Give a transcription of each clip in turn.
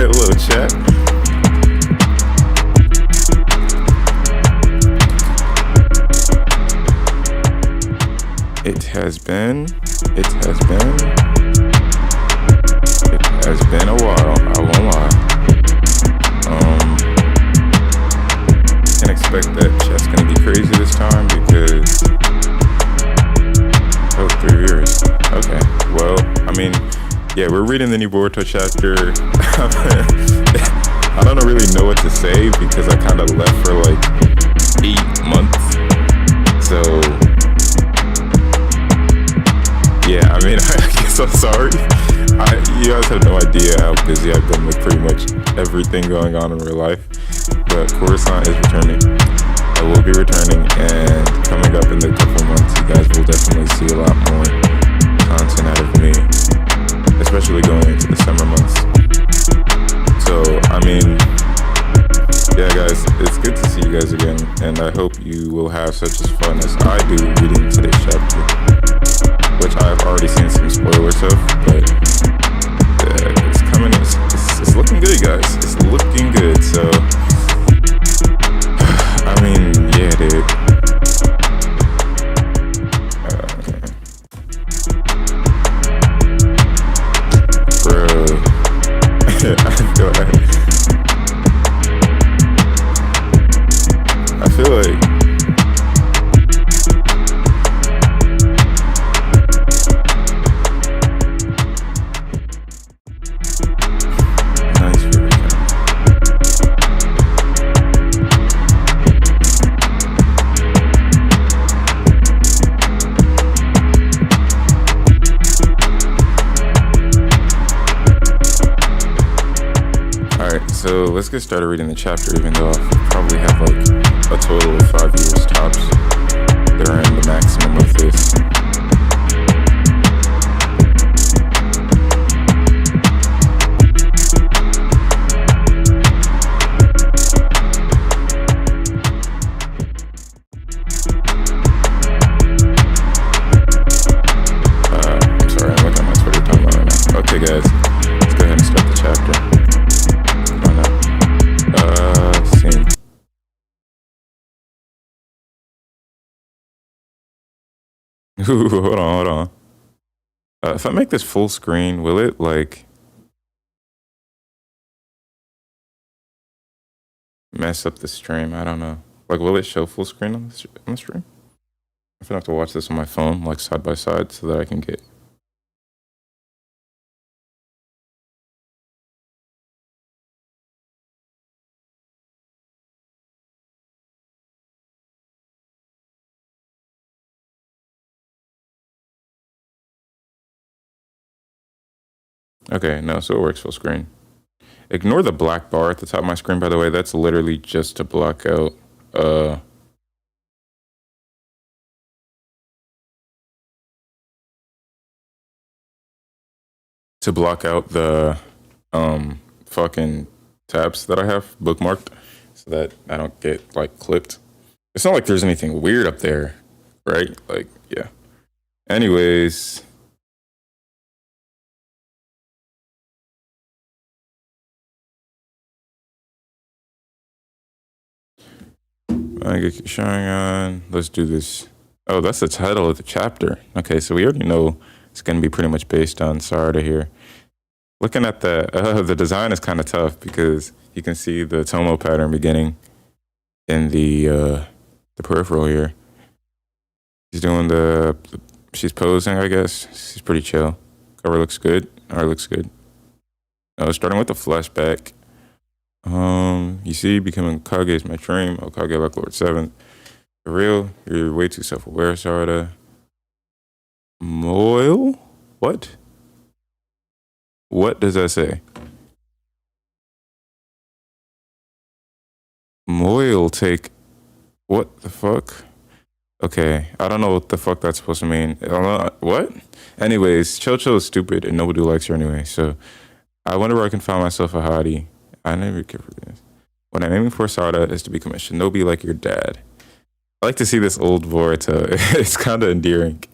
A little chat. It has been a while, I won't lie. Can't expect that chat's gonna be crazy this time because 3 years. Okay, well, I mean, yeah, we're reading the new Boruto chapter. I don't really know what to say because I kind of left for like 8 months. So yeah, I mean, I guess I'm sorry. You guys have no idea how busy I've been with pretty much everything going on in real life. But Coruscant is returning. I will be returning, and coming up in the couple months, you guys will definitely see a lot more content out of me, especially going into the summer months. So, I mean, yeah, guys, it's good to see you guys again, and I hope you will have such as fun as I do reading today's chapter, which I've already seen some spoilers of, but it's coming. It's looking good, guys. It's looking good. So, I mean, yeah, dude. Bro, I feel like. So let's get started reading the chapter, even though I'll probably have like a total of 5 years tops that are in the maximum of this. I'm sorry, I'm looking at my Twitter timeline right now. Okay, guys, let's go ahead and start the chapter. Ooh, hold on. If I make this full screen, will it like mess up the stream? I don't know. Like, will it show full screen on the stream? I'm gonna have to watch this on my phone, like side by side, so that I can get. Okay, no, so it works full screen. Ignore the black bar at the top of my screen, by the way. That's literally just to block out the fucking tabs that I have bookmarked so that I don't get like clipped. It's not like there's anything weird up there, right? Like, yeah. Anyways, MANGEKYO Sharingan. Let's do this. Oh, that's the title of the chapter. Okay, so we already know it's going to be pretty much based on Sarada here. Looking at the design is kind of tough because you can see the Tomo pattern beginning in the peripheral here. She's posing, I guess. She's pretty chill. Cover looks good. Art looks good. Starting with the flashback. You see, becoming Kage is my dream. Kage like Lord 7th. For real, you're way too self-aware, Sarada. Moil? What? What does that say? Moil take. What the fuck? Okay, I don't know what the fuck that's supposed to mean. What? Anyways, Chocho is stupid and nobody likes her anyway, so I wonder where I can find myself a hottie. I never care for this. What I'm aiming for, Sarada, is to become a shinobi like your dad. I like to see this old Boruto. It's kind of endearing.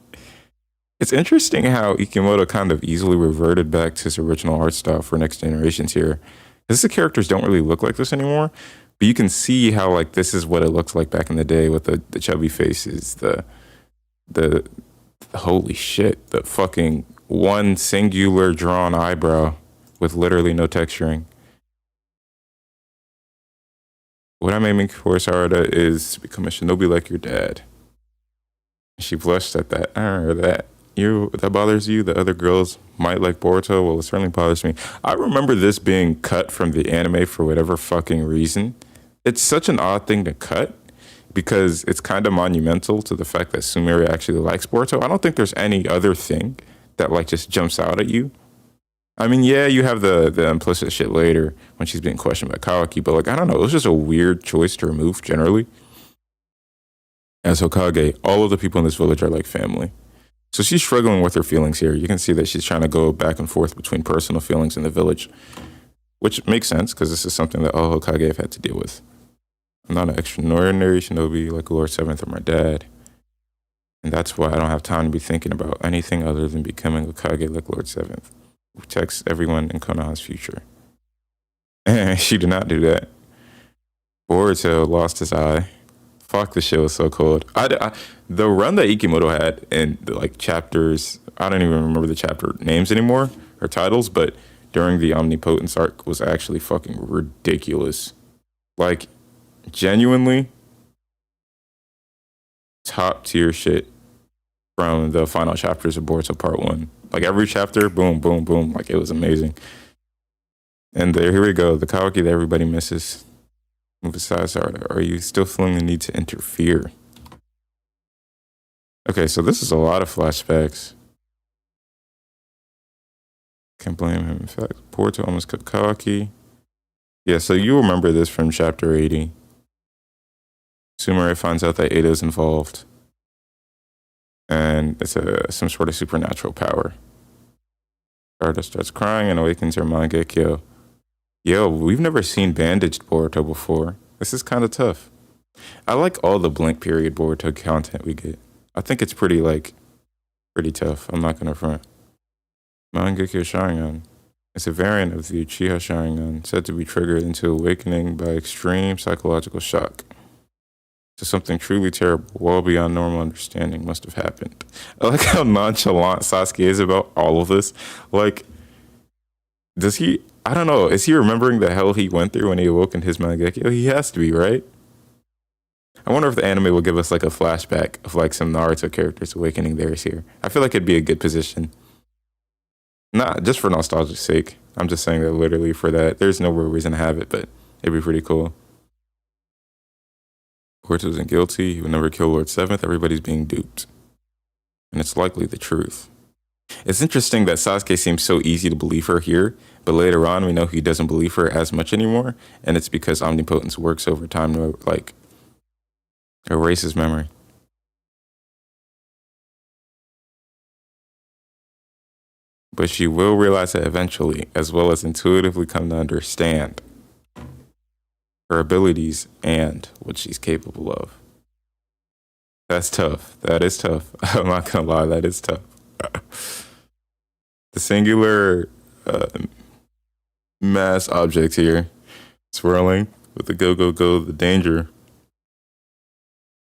It's interesting how Ikimoto kind of easily reverted back to his original art style for next generations here. Because the characters don't really look like this anymore, but you can see how like this is what it looks like back in the day with the chubby faces, the holy shit, the fucking one singular drawn eyebrow with literally no texturing. What I'm aiming for, Sarada, is to become a shinobi like your dad. She blushed at that. I remember that. That bothers you? The other girls might like Boruto? Well, it certainly bothers me. I remember this being cut from the anime for whatever fucking reason. It's such an odd thing to cut because it's kind of monumental to the fact that Sumire actually likes Boruto. I don't think there's any other thing that like just jumps out at you. I mean, yeah, you have the implicit shit later when she's being questioned by Kawaki, but like, I don't know, it was just a weird choice to remove generally. As Hokage, all of the people in this village are like family. So she's struggling with her feelings here. You can see that she's trying to go back and forth between personal feelings and the village, which makes sense because this is something that all Hokage have had to deal with. I'm not an extraordinary shinobi like Lord Seventh or my dad. And that's why I don't have time to be thinking about anything other than becoming Hokage like Lord Seventh, who protects everyone in Konoha's future. And she did not do that. Boruto lost his eye. Fuck, the shit was so cold. The run that Ikimoto had in the like chapters, I don't even remember the chapter names anymore or titles, but during the Omnipotence arc was actually fucking ridiculous. Like, genuinely top tier shit from the final chapters of Boruto Part 1. Like every chapter, boom, boom, boom. Like it was amazing. And here we go, the Kawaki that everybody misses. Move aside, Sarada. Are you still feeling the need to interfere? Okay, so this is a lot of flashbacks. Can't blame him. In fact, Boruto almost killed Kawaki. Yeah, so you remember this from chapter 80. Sumire finds out that Ada's involved. And it's some sort of supernatural power. Sarada starts crying and awakens her MANGEKYO. Yo, we've never seen bandaged Boruto before. This is kind of tough. I like all the blank period Boruto content we get. I think it's pretty tough. I'm not gonna front. MANGEKYO Sharingan. It's a variant of the Uchiha Sharingan, said to be triggered into awakening by extreme psychological shock. So something truly terrible, well beyond normal understanding, must have happened. I like how nonchalant Sasuke is about all of this. Like, does he? I don't know. Is he remembering the hell he went through when he awoke in his MANGEKYO? He has to be, right? I wonder if the anime will give us like a flashback of like some Naruto characters awakening theirs here. I feel like it'd be a good position. Not just for nostalgia's sake. I'm just saying that literally for that. There's no real reason to have it, but it'd be pretty cool. Boruto isn't guilty. He would never kill Lord Seventh. Everybody's being duped. And it's likely the truth. It's interesting that Sasuke seems so easy to believe her here, but later on we know he doesn't believe her as much anymore, and it's because omnipotence works over time to like erase his memory. But she will realize it eventually, as well as intuitively come to understand her abilities and what she's capable of. That's tough. That is tough. I'm not gonna lie, that is tough. The singular mass object here, swirling with the go, go, go, the danger,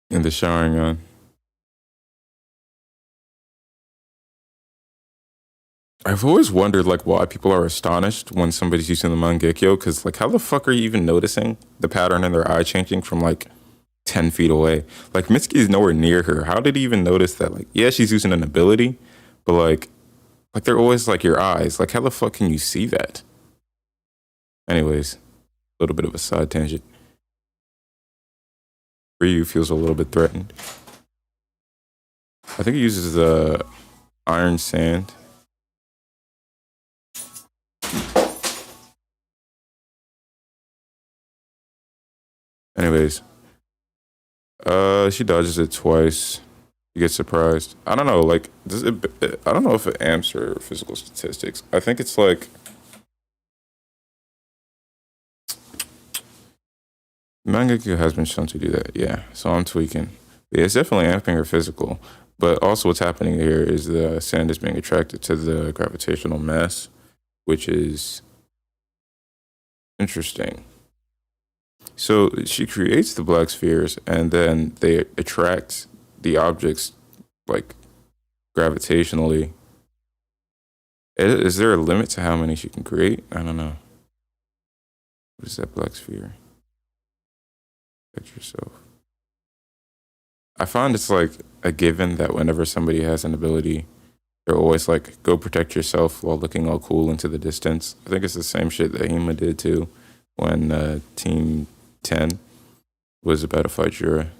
and the Sharingan. I've always wondered like why people are astonished when somebody's using the MANGEKYO, because like how the fuck are you even noticing the pattern in their eye changing from like 10 feet away? Like Mitsuki is nowhere near her. How did he even notice that? Like, yeah, she's using an ability, but like they're always like your eyes. Like how the fuck can you see that? Anyways, a little bit of a side tangent. Ryu feels a little bit threatened. I think he uses the iron sand. Anyways, she dodges it twice. She gets surprised. I don't know, like, I don't know if it amps her physical statistics. I think it's like MANGEKYO has been shown to do that, yeah. So I'm tweaking. Yeah, it's definitely amping her physical. But also what's happening here is the sand is being attracted to the gravitational mass, which is Interesting. So she creates the black spheres, and then they attract the objects like gravitationally. Is there a limit to how many she can create? I don't know. What is that black sphere? Protect yourself. I find it's like a given that whenever somebody has an ability, they're always like, go protect yourself while looking all cool into the distance. I think it's the same shit that Hima did too when Team 10 was about to fight Jura.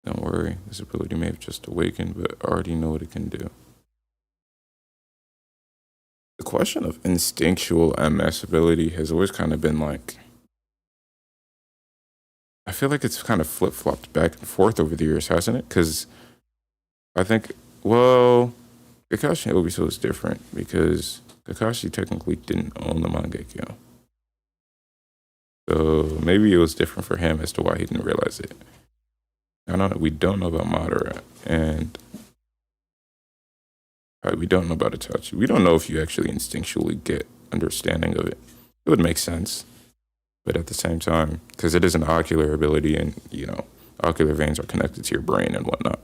Don't worry, this ability may have just awakened, but I already know what it can do. The question of instinctual MS ability has always kind of been like, I feel like it's kind of flip flopped back and forth over the years, hasn't it? Because I think, well, Kakashi Obito is different because Kakashi technically didn't own the Mangekyo. So maybe it was different for him as to why he didn't realize it. I know that we don't know about Madara, and we don't know about Itachi. We don't know if you actually instinctually get understanding of it. It would make sense. But at the same time, because it is an ocular ability and, you know, ocular veins are connected to your brain and whatnot.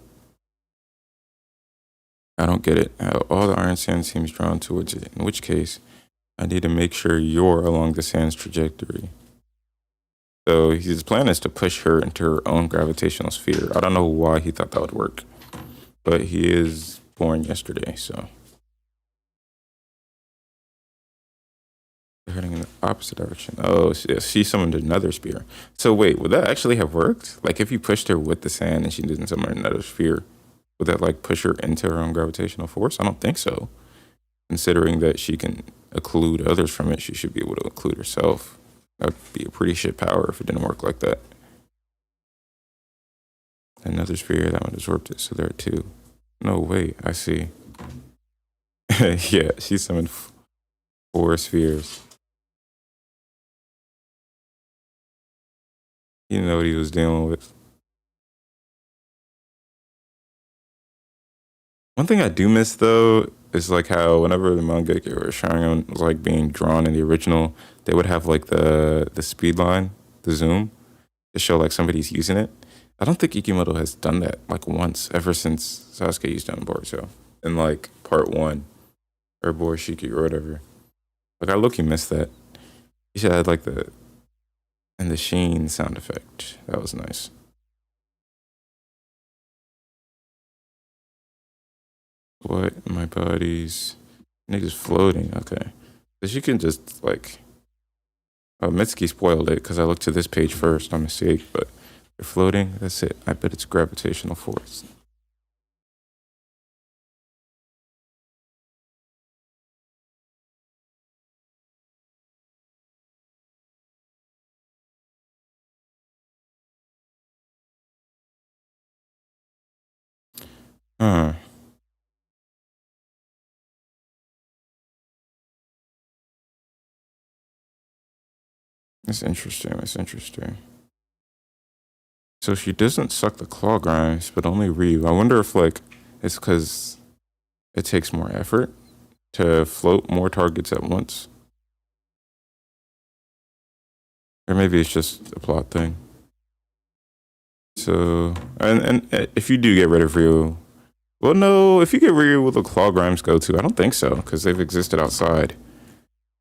I don't get it. How all the iron sand seems drawn towards it. In which case, I need to make sure you're along the sand's trajectory. So his plan is to push her into her own gravitational sphere. I don't know why he thought that would work. But he is born yesterday, so. They're heading in the opposite direction. Oh, she summoned another spear. So wait, would that actually have worked? Like if you pushed her with the sand and she didn't summon another sphere, would that like push her into her own gravitational force? I don't think so. Considering that she can occlude others from it, she should be able to occlude herself. That would be a pretty shit power if it didn't work like that. Another sphere, that one absorbed it, so there are two. No, wait, I see. Yeah, she summoned 4 spheres. He didn't know what he was dealing with. One thing I do miss though is like how whenever the Mangekyo or Sharingan was like being drawn in the original, they would have like the speed line, the zoom, to show like somebody's using it. I don't think Ikimoto has done that like once ever since Sasuke used it on Boruto in like part 1 or Borishiki or whatever. Like I low-key missed that. He should have had like the sheen sound effect. That was nice. What? My body's niggas floating. Okay. So she can just like. Mitsuki spoiled it because I looked to this page first on mistake, but they're floating. That's it. I bet it's gravitational force. Huh. That's interesting. That's interesting. So she doesn't suck the claw grinds, but only Ryu. I wonder if like it's because it takes more effort to float more targets at once. Or maybe it's just a plot thing. So, and if you do get rid of Ryu, well, no, if you get rid of the claw grimes go to, I don't think so, because they've existed outside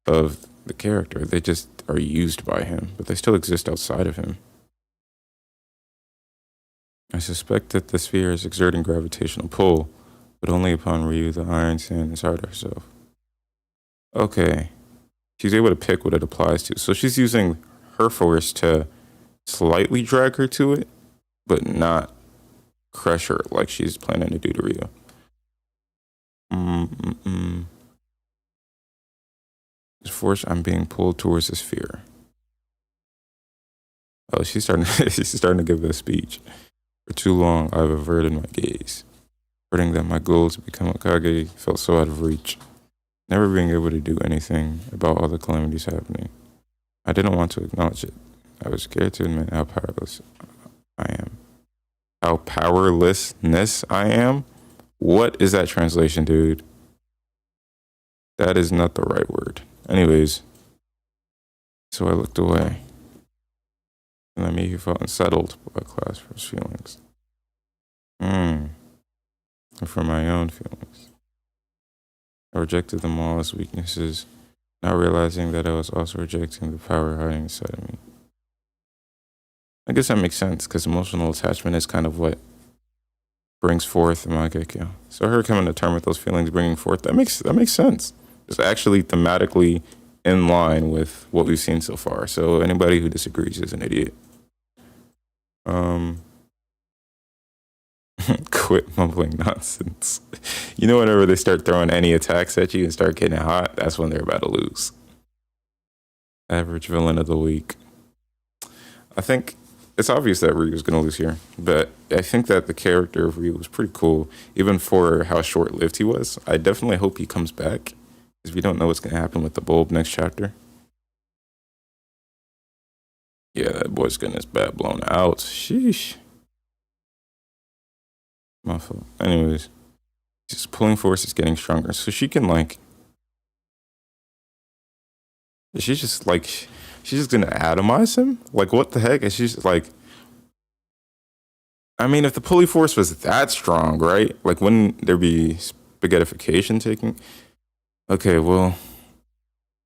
of the character. They just are used by him, but they still exist outside of him. I suspect that the sphere is exerting gravitational pull, but only upon Ryu, the iron sand, inside herself. Okay. She's able to pick what it applies to. So she's using her force to slightly drag her to it, but not crush her like she's planning to do to Ryu. This force, I'm being pulled towards the sphere. Oh, she's starting. She's starting to give a speech. For too long, I've averted my gaze, hurting that my goal to become a Kage felt so out of reach. Never being able to do anything about all the calamities happening. I didn't want to acknowledge it. I was scared to admit how powerless I am. How powerlessness I am? What is that translation, dude? That is not the right word. Anyways, so I looked away. And I he felt unsettled by class for his feelings. And for my own feelings. I rejected them all as weaknesses, not realizing that I was also rejecting the power hiding inside of me. I guess that makes sense, because emotional attachment is kind of what brings forth MANGEKYO. So her coming to terms with those feelings, bringing forth, that makes sense. It's actually thematically in line with what we've seen so far. So anybody who disagrees is an idiot. Quit mumbling nonsense. You know, whenever they start throwing any attacks at you and start getting hot, that's when they're about to lose. Average villain of the week. I think it's obvious that Ryu was going to lose here, but I think that the character of Ryu was pretty cool, even for how short-lived he was. I definitely hope he comes back, because we don't know what's going to happen with the bulb next chapter. Yeah, that boy's getting his bat blown out. Sheesh. My fault. Anyways, his pulling force is getting stronger, so she can, like... She's just gonna atomize him? Like, what the heck? And she's like... I mean, if the pulley force was that strong, right? Like, wouldn't there be spaghettification taking? Okay, well...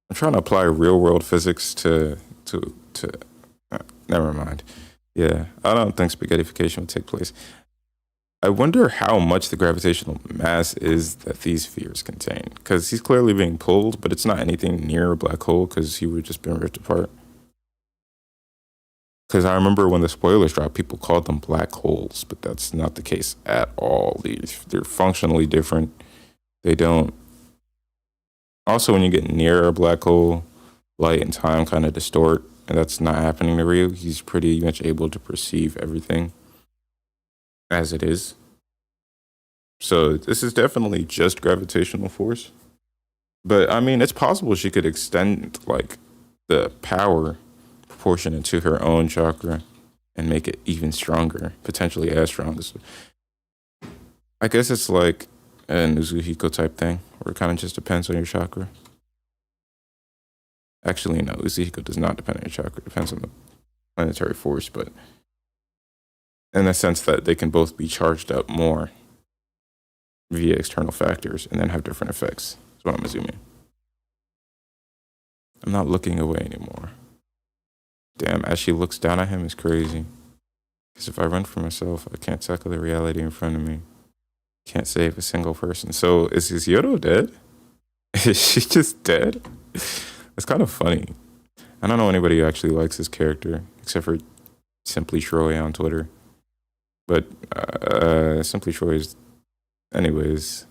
I'm trying to apply real-world physics to never mind. Yeah, I don't think spaghettification would take place. I wonder how much the gravitational mass is that these spheres contain. Because he's clearly being pulled, but it's not anything near a black hole because he would have just been ripped apart. Because I remember when the spoilers dropped, people called them black holes, but that's not the case at all. They're functionally different. They don't... Also, when you get near a black hole, light and time kind of distort, and that's not happening to Ryu. He's pretty much able to perceive everything as it is. So this is definitely just gravitational force. But I mean, it's possible she could extend like the power proportion into her own chakra and make it even stronger, potentially as strong as... I guess it's like an Uzuhiko type thing, where it kind of just depends on your chakra. Actually, no, Uzuhiko does not depend on your chakra. It depends on the planetary force, but in the sense that they can both be charged up more via external factors and then have different effects. That's what I'm assuming. I'm not looking away anymore. Damn, as she looks down at him is crazy. Because if I run for myself, I can't tackle the reality in front of me. Can't save a single person. So is Yodo dead? Is she just dead? It's kind of funny. I don't know anybody who actually likes this character, except for Simply Troy on Twitter. But Simply Troy is... Anyways.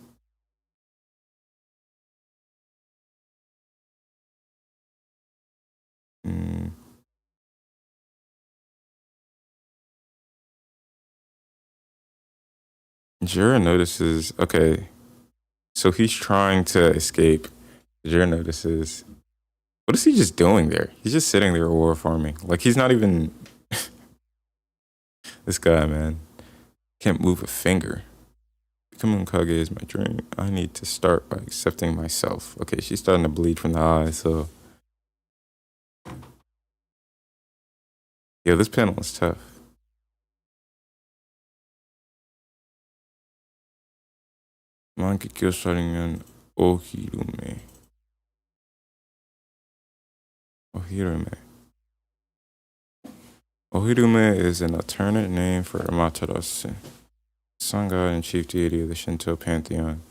Jira notices... Okay. So he's trying to escape. Jira notices... What is he just doing there? He's just sitting there war farming. Like, he's not even... This guy, man. Can't move a finger. Becoming Kage is my dream. I need to start by accepting myself. Okay, she's starting to bleed from the eye, so... Yo, this panel is tough. Mangekyo Sharingan Ohirume. Ohirume. Ohirume is an alternate name for Amaterasu, sun god and chief deity of the Shinto pantheon.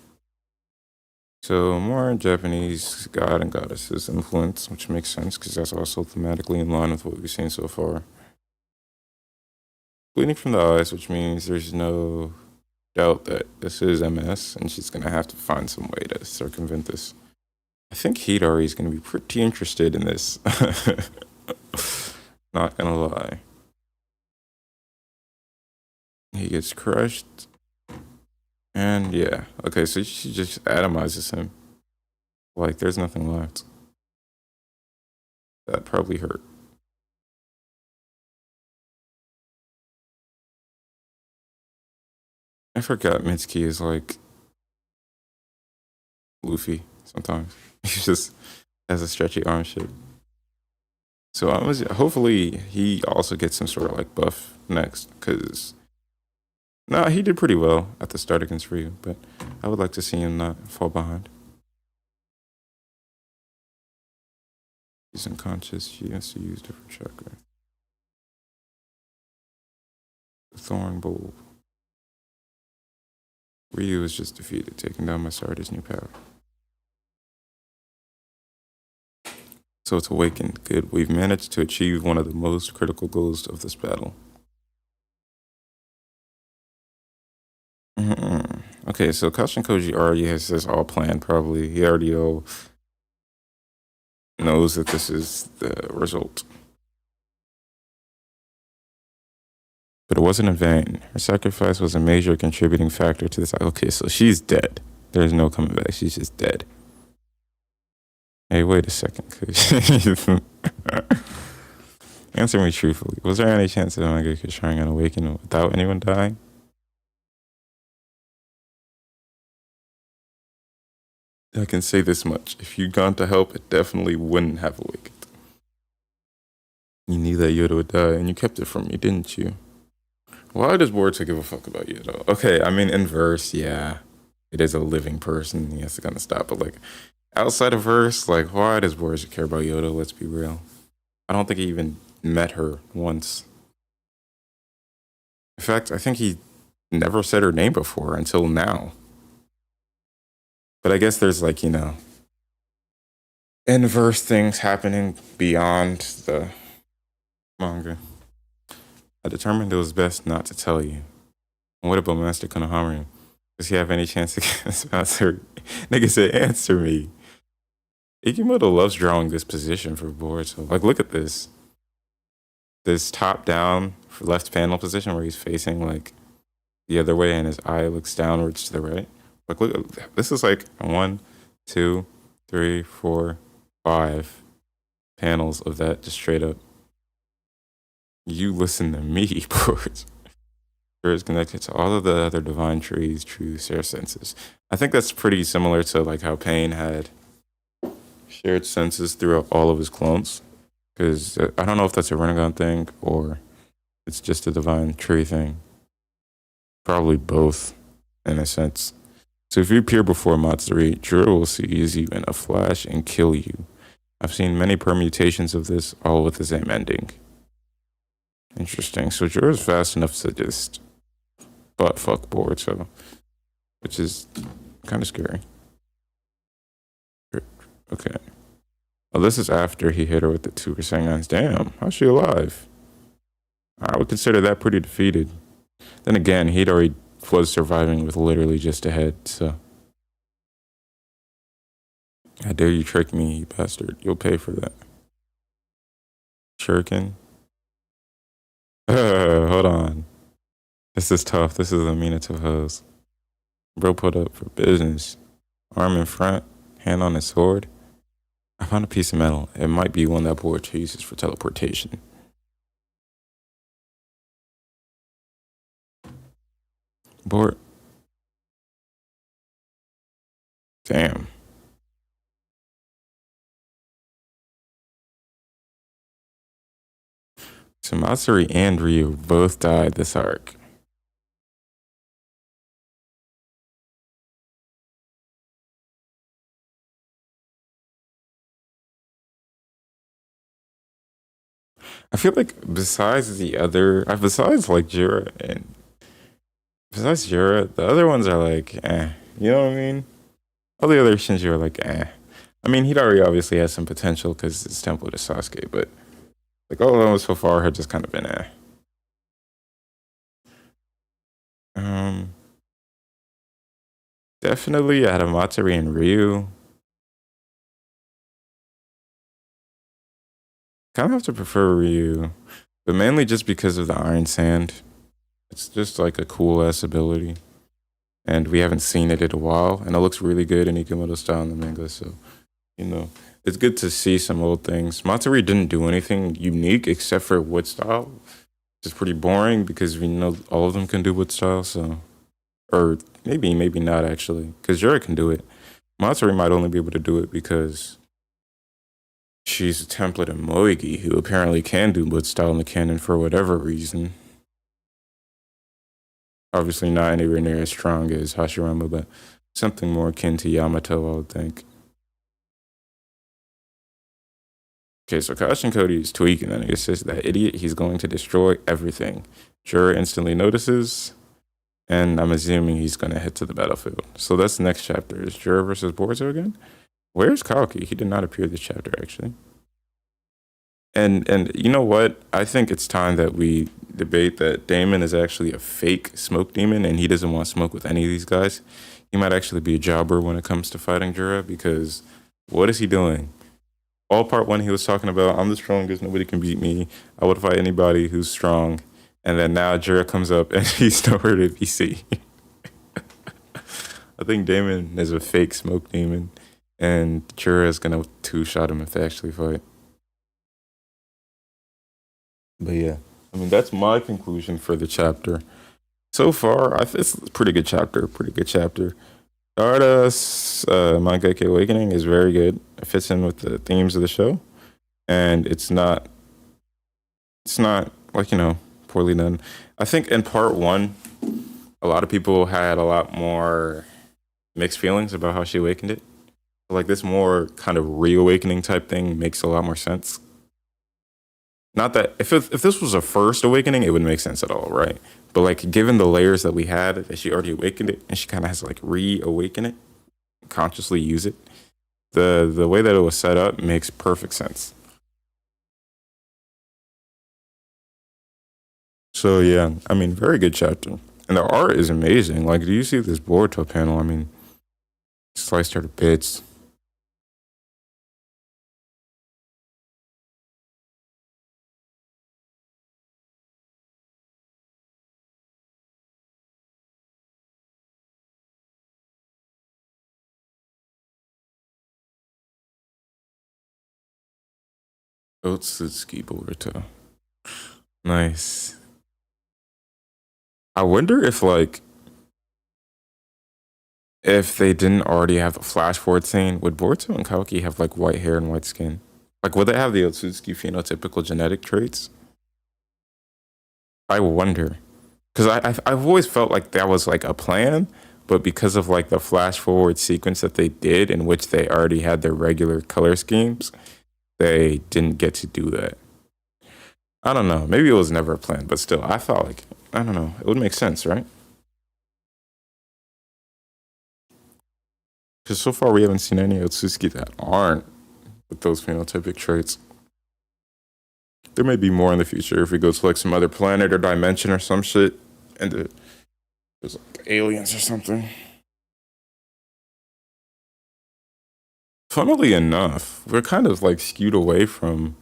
So more Japanese god and goddesses influence, which makes sense because that's also thematically in line with what we've seen so far. Bleeding from the eyes, which means there's no doubt that this is MS, and she's going to have to find some way to circumvent this. I think Hidari is going to be pretty interested in this. Not going to lie. He gets crushed. And yeah. Okay, so she just atomizes him. Like, there's nothing left. That probably hurt. I forgot Mitsuki is like Luffy. sometimes. He just has a stretchy arm shape. So I was hopefully he also gets some sort of like buff next, because no, he did pretty well at the start against Ryu, but I would like to see him not fall behind. He's unconscious. She has to use different chakra. Thorn Bowl. Ryu is just defeated, taking down my Sarada's new power. So it's awakened. Good. We've managed to achieve one of the most critical goals of this battle. Okay, so Kashin Koji already has this all planned, probably. He already knows that this is the result. But it wasn't in vain. Her sacrifice was a major contributing factor to this. Okay, so she's dead. There's no coming back. She's just dead. Hey, wait a second. Answer me truthfully. Was there any chance that MANGEKYO Sharingan awaken without anyone dying? I can say this much. If you'd gone to help, it definitely wouldn't have awakened. You knew that Yoda would die, and you kept it from me, didn't you? Why does Boruto give a fuck about Yoda? Okay, I mean, in verse, yeah. It is a living person. He has to kind of stop. But, like, outside of verse, like, why does Boruto care about Yoda? Let's be real. I don't think he even met her once. In fact, I think he never said her name before until now. But I guess there's, like, you know, inverse things happening beyond the manga. I determined it was best not to tell you. And what about Master Konohamaru? Does he have any chance against Master? Nigga said, answer me. Ikimoto loves drawing this position for Boruto. Like, look at this. This top-down left panel position where he's facing, like, the other way and his eye looks downwards to the right. Like, look, this is like 1, 2, 3, 4, 5 panels of that just straight up. You listen to me, Boruto. Is connected to all of the other divine trees, truths, air senses. I think that's pretty similar to like how Pain had shared senses throughout all of his clones. Because I don't know if that's a Rinnegan thing or it's just a divine tree thing. Probably both, in a sense. So if you appear before Matsuri, Juro will seize you in a flash and kill you. I've seen many permutations of this, all with the same ending. Interesting. So Juro's fast enough to just butt fuck Boruto, which is kind of scary. Okay. Well, this is after he hit her with the 2 Rasengan's. Damn, how's she alive? I would consider that pretty defeated. Then again, he'd already was surviving with literally just a head, so. How dare you trick me, you bastard. You'll pay for that. Shuriken. Hold on. This is tough. This is a Minato hose. Bro put up for business. Arm in front, hand on his sword. I found a piece of metal. It might be one that Boruto uses for teleportation. Damn. So Matsuri and Ryu both died this arc. I feel like besides like Jira and besides Jira, the other ones are like, eh. You know what I mean? All the other Shinji are like, eh. I mean, Hidari obviously has some potential because it's temple to Sasuke, but like all of them so far have just kind of been eh. Definitely out of Matsuri and Ryu. Kind of have to prefer Ryu, but mainly just because of the Iron Sand. It's just like a cool ass ability, and we haven't seen it in a while, and it looks really good in Ikimoto style in the manga. So, you know, it's good to see some old things. Matsuri didn't do anything unique except for wood style, which is pretty boring because we know all of them can do wood style. So, or maybe not actually, because Jura can do it. Matsuri might only be able to do it because she's a template of Moegi, who apparently can do blood style in the canon for whatever reason. Obviously not anywhere near as strong as Hashirama, but something more akin to Yamato, I would think. Okay, so Kashin Cody is tweaking, and it says that idiot, he's going to destroy everything. Jura instantly notices, and I'm assuming he's going to head to the battlefield. So that's the next chapter. Is Jura versus Boruto again? Where's Kalki? He did not appear this chapter, actually. And you know what? I think it's time that we debate that Damon is actually a fake smoke demon, and he doesn't want smoke with any of these guys. He might actually be a jobber when it comes to fighting Jura, because what is he doing? All part one, he was talking about, I'm the strongest, nobody can beat me. I would fight anybody who's strong. And then now Jura comes up and he's nowhere to be seen. I think Damon is a fake smoke demon, and Jura is going to two-shot him if they actually fight. But yeah, I mean, that's my conclusion for the chapter. So far, it's a pretty good chapter. Sarada's Mangekyo Awakening is very good. It fits in with the themes of the show, and it's not like, poorly done. I think in part one, a lot of people had a lot more mixed feelings about how she awakened it. Like, this more kind of reawakening type thing makes a lot more sense. Not that if this was a first awakening, it wouldn't make sense at all, right? But like, given the layers that we had, that she already awakened it, and she kind of has to like reawaken it, consciously use it. The way that it was set up makes perfect sense. So yeah, I mean, very good chapter, and the art is amazing. Like, do you see this Boruto panel? I mean, sliced her to bits. Otsutsuki Boruto. Nice. I wonder if they didn't already have a flash forward scene, would Boruto and Kalki have like white hair and white skin? Like, would they have the Otsutsuki phenotypical genetic traits? I wonder, because I've always felt like that was like a plan, but because of like the flash forward sequence that they did, in which they already had their regular color schemes, they didn't get to do that. I don't know. Maybe it was never a plan, but still, I felt like, I don't know. It would make sense, right? Because so far we haven't seen any Otsutsuki that aren't with those phenotypic traits. There may be more in the future if we go to like some other planet or dimension or some shit, and there's like aliens or something. Funnily enough, we're kind of like skewed away from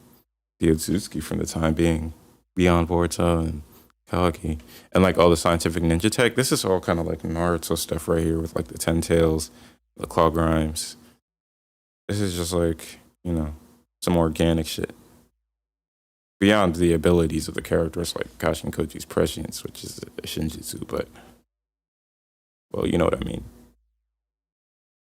the Otsutsuki from the time being, beyond Boruto and Kawaki, and like all the scientific ninja tech. This is all kind of like Naruto stuff right here with like the 10 tails, the claw grimes. This is just like, some organic shit. Beyond the abilities of the characters like Kashin Koji's prescience, which is a Shinjitsu, but, well, you know what I mean.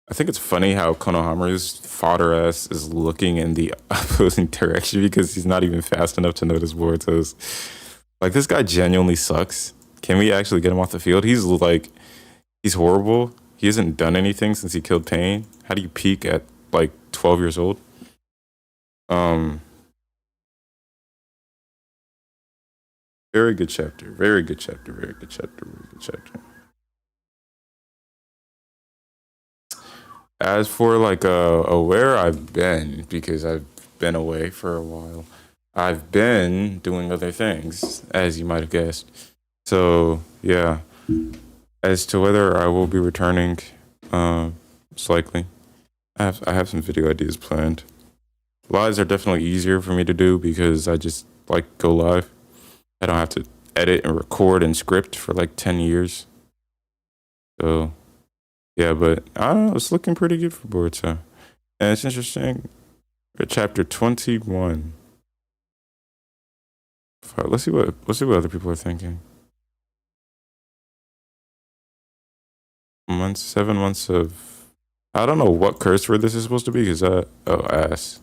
I think it's funny how Konohamaru's fodder ass is looking in the opposing direction because he's not even fast enough to notice Boruto's. Like, this guy genuinely sucks. Can we actually get him off the field? He's horrible. He hasn't done anything since he killed Pain. How do you peak at like 12 years old? Very good chapter. Very good chapter. Very good chapter. Very good chapter. As for like where I've been, because I've been away for a while, I've been doing other things, as you might have guessed. So yeah, as to whether I will be returning, it's likely. I have some video ideas planned. Lives are definitely easier for me to do because I just like go live. I don't have to edit and record and script for like 10 years. So yeah, but I don't know, it's looking pretty good for Boruto. And it's interesting. We're at chapter 21. Let's see what other people are thinking. 7 months of I don't know what curse word this is supposed to be because ass.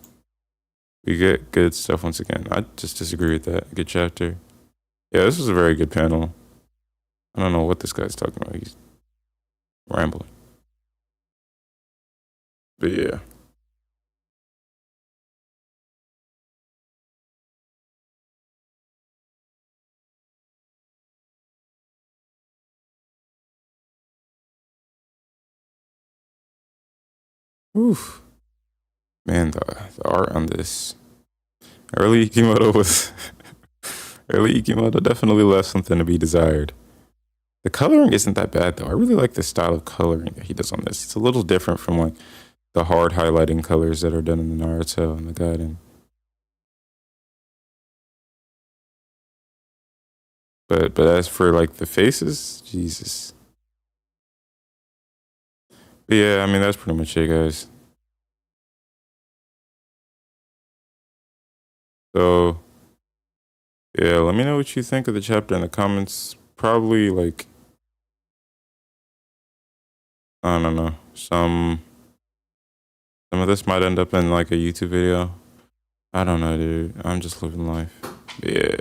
We get good stuff once again. I just disagree with that. Good chapter. Yeah, this was a very good panel. I don't know what this guy's talking about. He's rambling. But yeah. Oof. Man, the art on this. Early Ikimoto was early Ikimoto definitely left something to be desired. The coloring isn't that bad though. I really like the style of coloring that he does on this. It's a little different from like the hard highlighting colors that are done in the Naruto and the Gaiden. But as for like the faces, Jesus. But yeah, I mean that's pretty much it, guys. So yeah, let me know what you think of the chapter in the comments. Probably like I don't know. Some of this might end up in like a YouTube video. I don't know, dude. I'm just living life. Yeah.